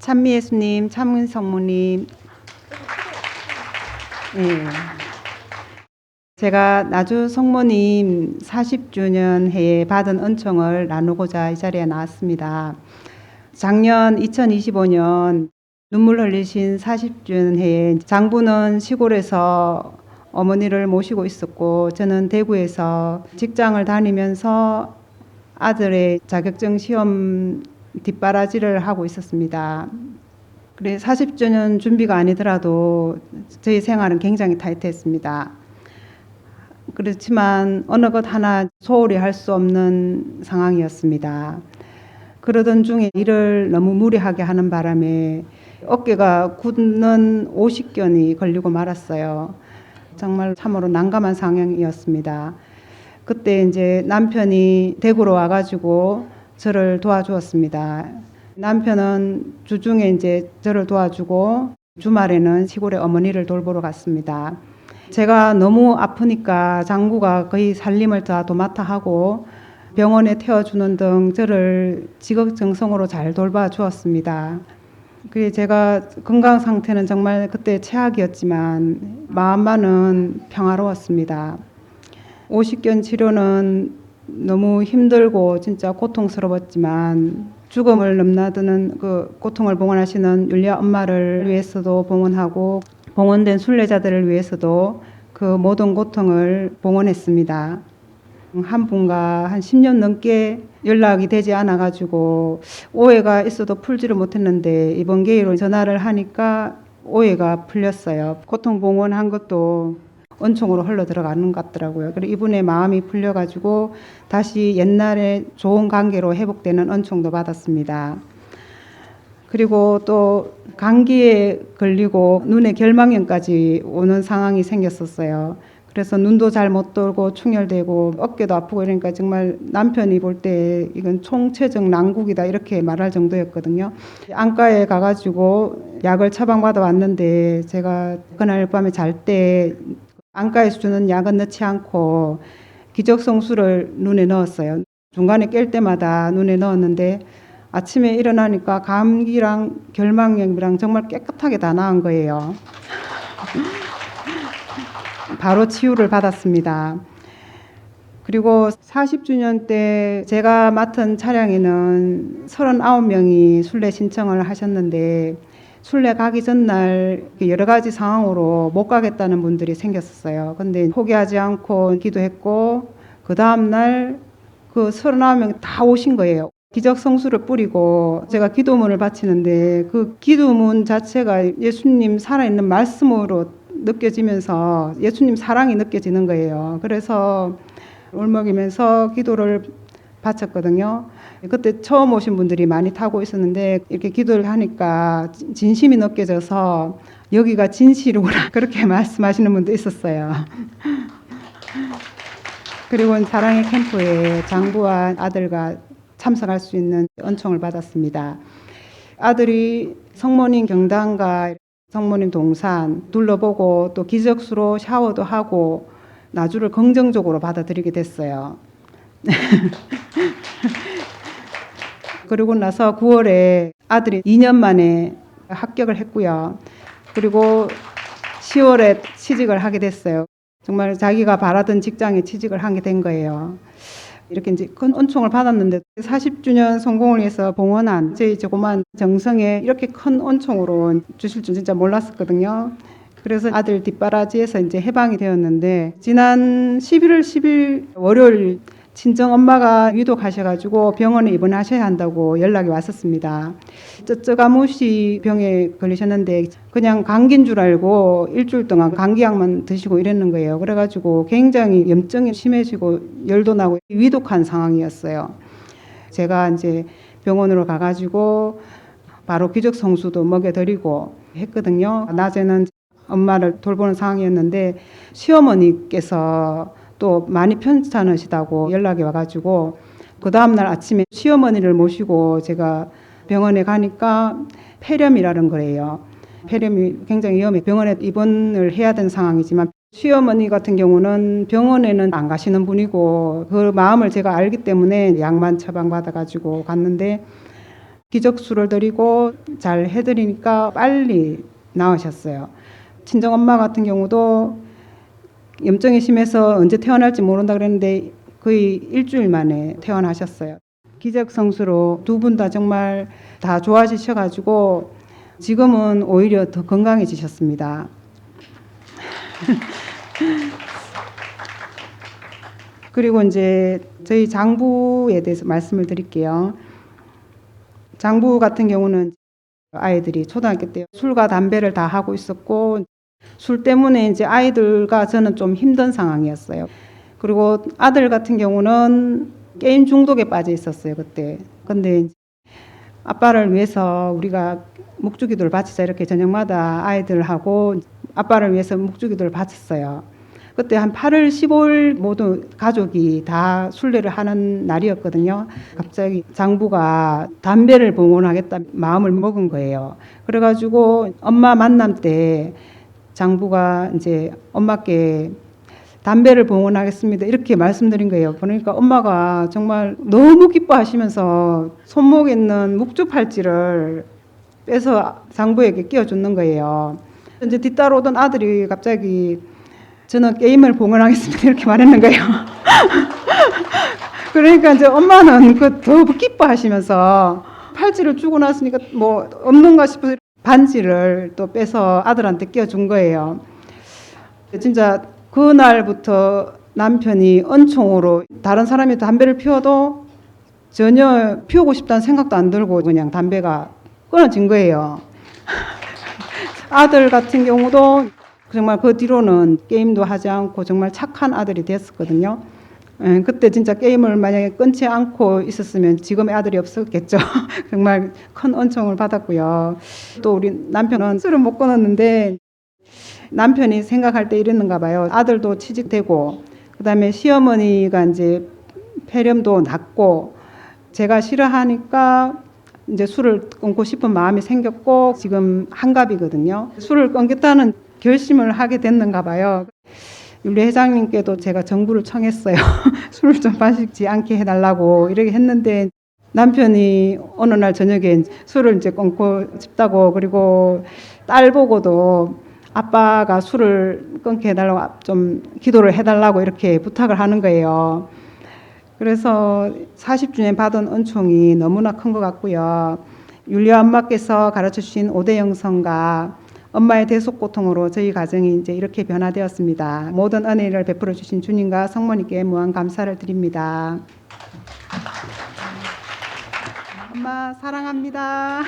찬미예수님, 참은성모님, 네. 제가 나주 성모님 40주년 해에 받은 은총을 나누고자 이 자리에 나왔습니다. 작년 2025년 눈물 흘리신 40주년 해에 장부는 시골에서 어머니를 모시고 있었고, 저는 대구에서 직장을 다니면서 아들의 자격증 시험 뒷바라지를 하고 있었습니다. 그래 40주년 준비가 아니더라도 저희 생활은 굉장히 타이트했습니다. 그렇지만 어느 것 하나 소홀히 할 수 없는 상황이었습니다. 그러던 중에 일을 너무 무리하게 하는 바람에 어깨가 굳는 오십견이 걸리고 말았어요. 정말 참으로 난감한 상황이었습니다. 그때 이제 남편이 대구로 와가지고 저를 도와주었습니다. 남편은 주중에 이제 저를 도와주고 주말에는 시골에 어머니를 돌보러 갔습니다. 제가 너무 아프니까 장부가 거의 살림을 다 도맡아 하고 병원에 태워주는 등 저를 지극정성으로 잘 돌봐주었습니다. 그래 제가 건강 상태는 정말 그때 최악이었지만 마음만은 평화로웠습니다. 오십견 치료는 너무 힘들고 진짜 고통스러웠지만 죽음을 넘나드는 그 고통을 봉헌하시는 율리아 엄마를 위해서도 봉헌하고 봉헌된 순례자들을 위해서도 그 모든 고통을 봉헌했습니다. 한 분과 한 10년 넘게 연락이 되지 않아 가지고 오해가 있어도 풀지를 못했는데 이번 기회로 전화를 하니까 오해가 풀렸어요. 고통 봉헌한 것도 은총으로 흘러 들어가는 것 같더라고요. 그리고 이분의 마음이 풀려가지고 다시 옛날에 좋은 관계로 회복되는 은총도 받았습니다. 그리고 또 감기에 걸리고 눈에 결막염까지 오는 상황이 생겼었어요. 그래서 눈도 잘 못 돌고 충혈되고 어깨도 아프고 이러니까 정말 남편이 볼 때 이건 총체적 난국이다 이렇게 말할 정도였거든요. 안과에 가가지고 약을 처방받아 왔는데 제가 그날 밤에 잘 때 안과에서 주는 약은 넣지 않고 기적성수를 눈에 넣었어요. 중간에 깰 때마다 눈에 넣었는데 아침에 일어나니까 감기랑 결막염이랑 정말 깨끗하게 다 나은 거예요. 바로 치유를 받았습니다. 그리고 40주년 때 제가 맡은 차량에는 39명이 순례 신청을 하셨는데 순례 가기 전날 여러 가지 상황으로 못 가겠다는 분들이 생겼었어요. 근데 포기하지 않고 기도했고 그 다음날 그 39명이 다 오신 거예요. 기적성수를 뿌리고 제가 기도문을 바치는데 그 기도문 자체가 예수님 살아있는 말씀으로 느껴지면서 예수님 사랑이 느껴지는 거예요. 그래서 울먹이면서 기도를 바쳤거든요. 그때 처음 오신 분들이 많이 타고 있었는데 이렇게 기도를 하니까 진심이 느껴져서 여기가 진실이구나 그렇게 말씀하시는 분도 있었어요. 그리고 사랑의 캠프에 장부와 아들과 참석할 수 있는 은총을 받았습니다. 아들이 성모님 경당과 성모님 동산 둘러보고 또 기적수로 샤워도 하고 나주를 긍정적으로 받아들이게 됐어요. 그리고 나서 9월에 아들이 2년 만에 합격을 했고요. 그리고 10월에 취직을 하게 됐어요. 정말 자기가 바라던 직장에 취직을 하게 된 거예요. 이렇게 이제 큰 은총을 받았는데 40주년 성공을 위해서 봉헌한 저희 조그만 정성에 이렇게 큰 은총으로 주실 줄 진짜 몰랐었거든요. 그래서 아들 뒷바라지에서 이제 해방이 되었는데 지난 11월 10일 월요일 친정 엄마가 위독하셔가지고 병원에 입원하셔야 한다고 연락이 왔었습니다. 쩌쩌가무시 병에 걸리셨는데 그냥 감기인 줄 알고 일주일 동안 감기약만 드시고 이랬는 거예요. 그래가지고 굉장히 염증이 심해지고 열도 나고 위독한 상황이었어요. 제가 이제 병원으로 가가지고 바로 기적성수도 먹여드리고 했거든요. 낮에는 엄마를 돌보는 상황이었는데 시어머니께서 또 많이 편찮으시다고 연락이 와가지고 그 다음날 아침에 시어머니를 모시고 제가 병원에 가니까 폐렴이라는 거예요. 폐렴이 굉장히 위험해 병원에 입원을 해야 되는 상황이지만 시어머니 같은 경우는 병원에는 안 가시는 분이고 그 마음을 제가 알기 때문에 약만 처방받아가지고 갔는데 기적수를 드리고 잘 해드리니까 빨리 나으셨어요. 친정엄마 같은 경우도 염증이 심해서 언제 태어날지 모른다 그랬는데 거의 일주일 만에 퇴원하셨어요. 기적성수로 두 분 다 정말 다 좋아지셔가지고 지금은 오히려 더 건강해지셨습니다. 그리고 이제 저희 장부에 대해서 말씀을 드릴게요. 장부 같은 경우는 아이들이 초등학교 때 술과 담배를 다 하고 있었고 술 때문에 이제 아이들과 저는 좀 힘든 상황이었어요. 그리고 아들 같은 경우는 게임 중독에 빠져 있었어요, 그때. 근데 아빠를 위해서 우리가 묵주기도를 바치자 이렇게 저녁마다 아이들하고 아빠를 위해서 묵주기도를 바쳤어요. 그때 한 8월 15일 모두 가족이 다 순례를 하는 날이었거든요. 갑자기 장부가 담배를 봉헌하겠다 마음을 먹은 거예요. 그래가지고 엄마 만남 때 장부가 이제 엄마께 담배를 봉헌하겠습니다 이렇게 말씀드린 거예요. 그러니까 엄마가 정말 너무 기뻐하시면서 손목에 있는 묵주 팔찌를 빼서 장부에게 끼워주는 거예요. 이제 뒤따라오던 아들이 갑자기 저는 게임을 봉헌하겠습니다 이렇게 말했는 거예요. 그러니까 이제 엄마는 더 기뻐하시면서 팔찌를 주고 났으니까 뭐 없는가 싶어서 반지를 또 빼서 아들한테 끼워준 거예요. 진짜 그날부터 남편이 은총으로 다른 사람이 담배를 피워도 전혀 피우고 싶다는 생각도 안 들고 그냥 담배가 끊어진 거예요. 아들 같은 경우도 정말 그 뒤로는 게임도 하지 않고 정말 착한 아들이 됐었거든요. 그때 진짜 게임을 만약에 끊지 않고 있었으면 지금의 아들이 없었겠죠. 정말 큰 은총을 받았고요. 또 우리 남편은 술을 못 끊었는데 남편이 생각할 때 이랬는가 봐요. 아들도 취직되고 그다음에 시어머니가 이제 폐렴도 낫고 제가 싫어하니까 이제 술을 끊고 싶은 마음이 생겼고 지금 한갑이거든요. 술을 끊겠다는 결심을 하게 됐는가 봐요. 윤리 회장님께도 제가 정부를 청했어요. 술을 좀 마시지 않게 해달라고 이렇게 했는데 남편이 어느 날 저녁에 술을 이제 끊고 싶다고 그리고 딸 보고도 아빠가 술을 끊게 해달라고 좀 기도를 해달라고 이렇게 부탁을 하는 거예요. 그래서 40주년 받은 은총이 너무나 큰 것 같고요. 율리아 엄마께서 가르쳐 주신 5대 영성과 엄마의 대속고통으로 저희 가정이 이제 이렇게 변화되었습니다. 모든 은혜를 베풀어 주신 주님과 성모님께 무한 감사를 드립니다. 엄마 사랑합니다.